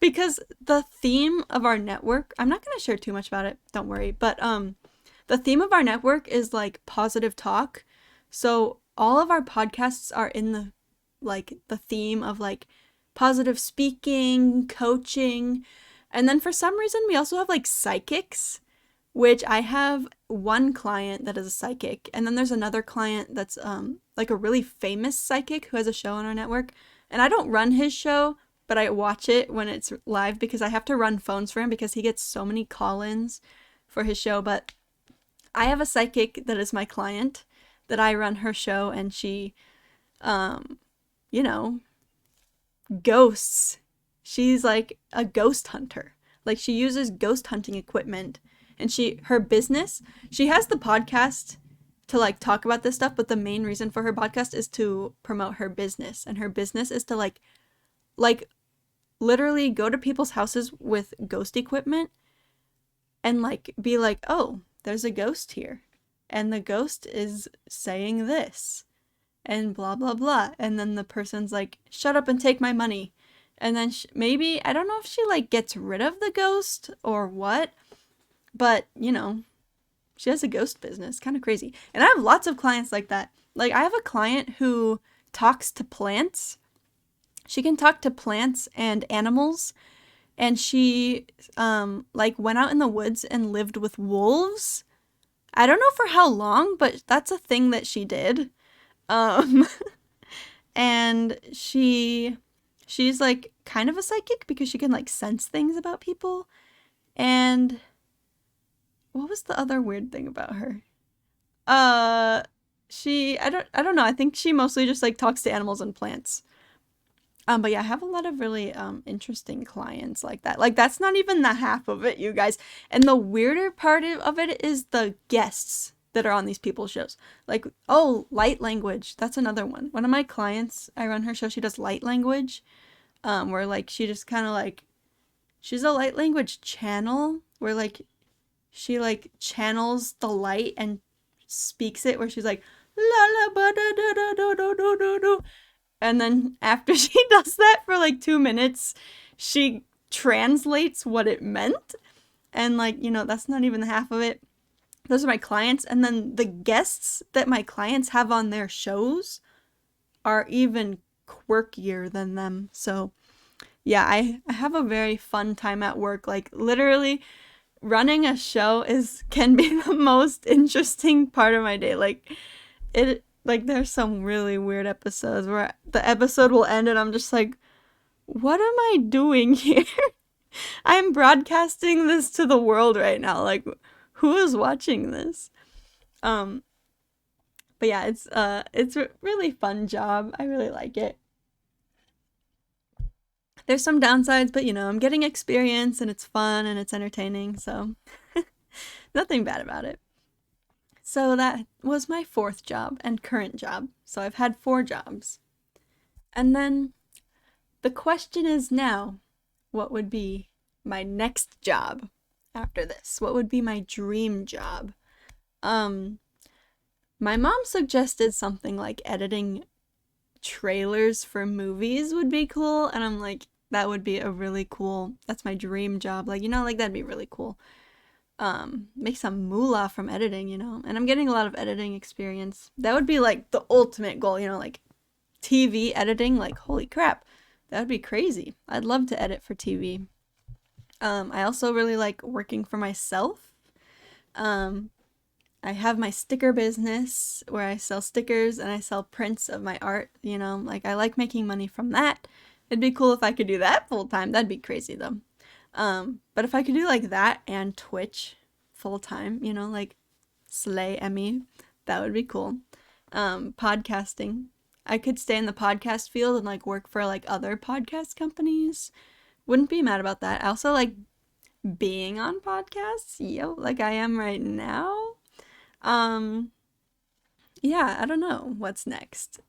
Because the theme of our network, I'm not going to share too much about it, don't worry, but the theme of our network is like positive talk. So all of our podcasts are in the theme of like positive speaking, coaching, and then for some reason we also have like psychics, which I have one client that is a psychic, and then there's another client that's like a really famous psychic who has a show on our network, and I don't run his show, but I watch it when it's live because I have to run phones for him because he gets so many call-ins for his show. But I have a psychic that is my client that I run her show, and she, ghosts. She's like a ghost hunter. Like, she uses ghost hunting equipment, and her business, she has the podcast to like talk about this stuff, but the main reason for her podcast is to promote her business, and her business is to like literally go to people's houses with ghost equipment and like be like, oh, there's a ghost here, and the ghost is saying this and blah blah blah, and then the person's like, shut up and take my money, and then maybe, I don't know if she like gets rid of the ghost or what, but she has a ghost business. Kind of crazy. And I have lots of clients like that. Like, I have a client who talks to plants. She can talk to plants and animals, and she went out in the woods and lived with wolves. I don't know for how long, but that's a thing that she did. And she's like kind of a psychic because she can like sense things about people. And what was the other weird thing about her? I don't know. I think she mostly just like talks to animals and plants. But yeah, I have a lot of really interesting clients like that. Like, that's not even the half of it, you guys. And the weirder part of it is the guests that are on these people's shows. Like, oh, light language. That's another one. One of my clients, I run her show, she does light language. Where like she just kind of like, she's a light language channel where like she like channels the light and speaks it, where she's like la la ba da da da da da da da da. And then after she does that for like 2 minutes, she translates what it meant. And like, that's not even half of it. Those are my clients. And then the guests that my clients have on their shows are even quirkier than them. So yeah, I have a very fun time at work. Like, literally running a show can be the most interesting part of my day. Like, there's some really weird episodes where the episode will end and I'm just like, what am I doing here? I'm broadcasting this to the world right now. Like, who is watching this? But yeah, it's a really fun job. I really like it. There's some downsides, but I'm getting experience and it's fun and it's entertaining, so nothing bad about it. So that was my 4th job and current job. So I've had 4 jobs. And then the question is now, what would be my next job after this? What would be my dream job? My mom suggested something like editing trailers for movies would be cool, and I'm like, that would be a really cool, that's my dream job. Like, like that'd be really cool. Make some moolah from editing, and I'm getting a lot of editing experience. That would be like the ultimate goal, like TV editing, like holy crap. That would be crazy. I'd love to edit for TV. I also really like working for myself. Um, I have my sticker business where I sell stickers and I sell prints of my art, like I like making money from that. It'd be cool if I could do that full time. That'd be crazy though. But if I could do like that and Twitch full time, like slay Emmy, that would be cool. Podcasting. I could stay in the podcast field and like work for like other podcast companies. Wouldn't be mad about that. I also like being on podcasts, like I am right now. Um, yeah, I don't know what's next.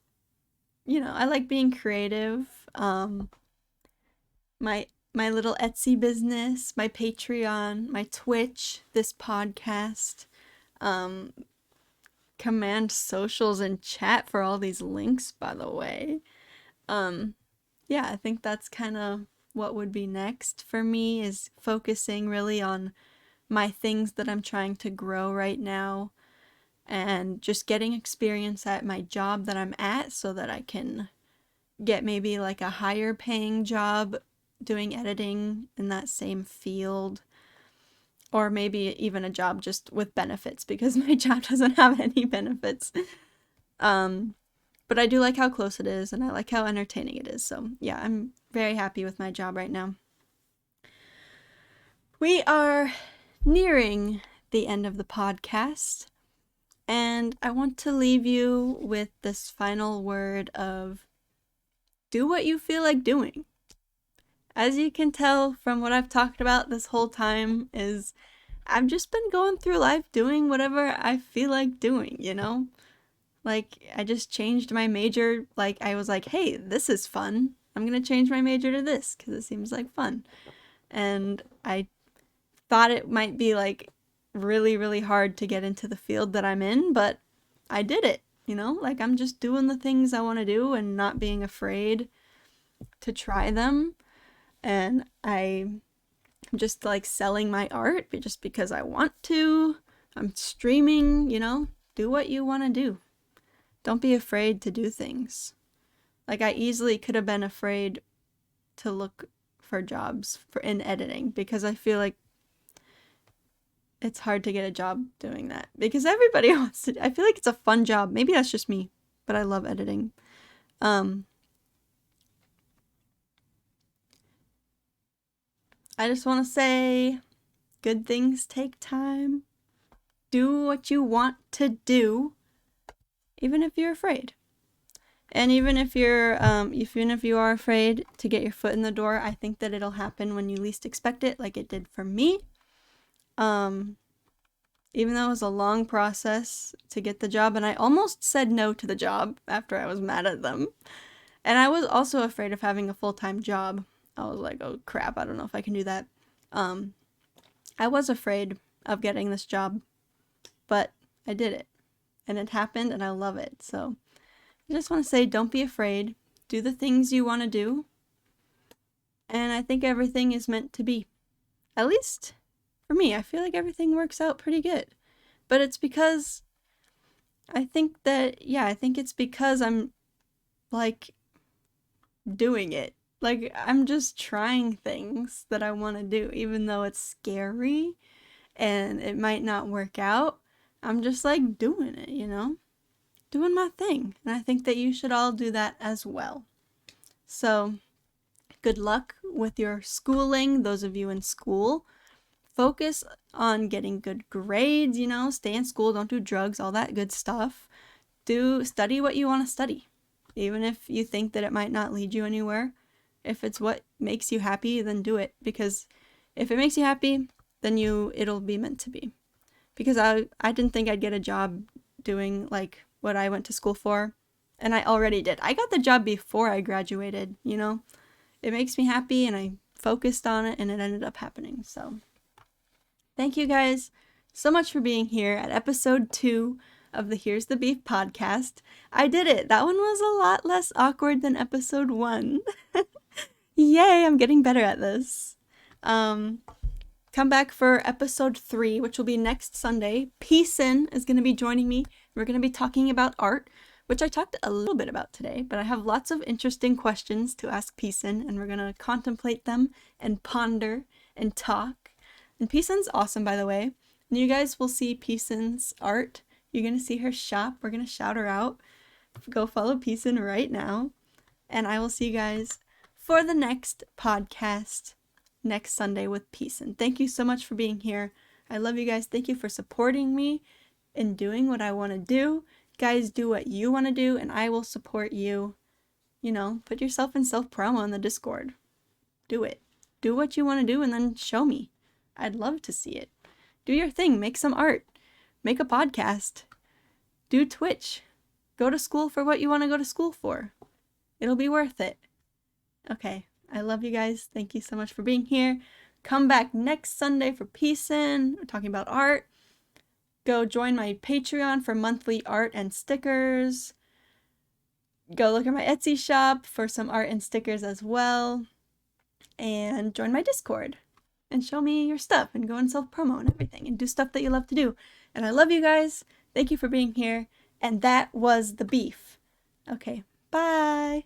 I like being creative. My little Etsy business, my Patreon, my Twitch, this podcast, um, command socials and chat for all these links, by the way. Um, yeah, I think that's kind of what would be next for me is focusing really on my things that I'm trying to grow right now and just getting experience at my job that I'm at so that I can get maybe like a higher paying job doing editing in that same field, or maybe even a job just with benefits because my job doesn't have any benefits. Um, but I do like how close it is and I like how entertaining it is. So, yeah, I'm very happy with my job right now. We are nearing the end of the podcast, and I want to leave you with this final word of do what you feel like doing. As you can tell from what I've talked about this whole time is I've just been going through life doing whatever I feel like doing, Like, I just changed my major. Like, I was like, hey, this is fun. I'm going to change my major to this because it seems like fun. And I thought it might be, like, really, really hard to get into the field that I'm in, but I did it, Like, I'm just doing the things I want to do and not being afraid to try them. And I'm just, like, selling my art just because I want to. I'm streaming, Do what you want to do. Don't be afraid to do things. Like, I easily could have been afraid to look for jobs in editing because I feel like it's hard to get a job doing that because everybody wants to. I feel like it's a fun job. Maybe that's just me, but I love editing. I just want to say good things take time. Do what you want to do, even if you're afraid. And even if you are afraid to get your foot in the door, I think that it'll happen when you least expect it, like it did for me. Even though it was a long process to get the job, and I almost said no to the job after I was mad at them. And I was also afraid of having a full-time job. I was like, oh crap, I don't know if I can do that. I was afraid of getting this job, but I did it. And it happened, and I love it. So I just want to say, don't be afraid. Do the things you want to do. And I think everything is meant to be. At least for me, I feel like everything works out pretty good. But it's because I think it's because I'm like doing it. Like, I'm just trying things that I want to do, even though it's scary and it might not work out. I'm just like doing it, Doing my thing. And I think that you should all do that as well. So, good luck with your schooling, those of you in school. Focus on getting good grades, stay in school, don't do drugs, all that good stuff. Study what you want to study. Even if you think that it might not lead you anywhere. If it's what makes you happy, then do it. Because if it makes you happy, then it'll be meant to be. Because I didn't think I'd get a job doing like what I went to school for. And I already did. I got the job before I graduated, It makes me happy and I focused on it and it ended up happening. So thank you guys so much for being here at episode 2 of the Here's the Beef podcast. I did it. That one was a lot less awkward than episode 1. Yay, I'm getting better at this. Come back for episode 3, which will be next Sunday. Peacein is going to be joining me. We're going to be talking about art, which I talked a little bit about today, but I have lots of interesting questions to ask Peacein, and we're going to contemplate them and ponder and talk. And Peacein's awesome, by the way. And you guys will see Peacein's art. You're going to see her shop. We're going to shout her out. Go follow Peacein right now. And I will see you guys for the next podcast next Sunday with Peacein. Thank you so much for being here. I love you guys. Thank you for supporting me and doing what I want to do. Guys, do what you want to do, and I will support you. You know, put yourself in self-promo on the Discord. Do it. Do what you want to do, and then show me. I'd love to see it. Do your thing. Make some art. Make a podcast. Do Twitch. Go to school for what you want to go to school for. It'll be worth it. Okay. I love you guys. Thank you so much for being here. Come back next Sunday for Peacein. We're talking about art. Go join my Patreon for monthly art and stickers. Go look at my Etsy shop for some art and stickers as well. And join my Discord. And show me your stuff and go and self-promo and everything. And do stuff that you love to do. And I love you guys. Thank you for being here. And that was the beef. Okay, bye.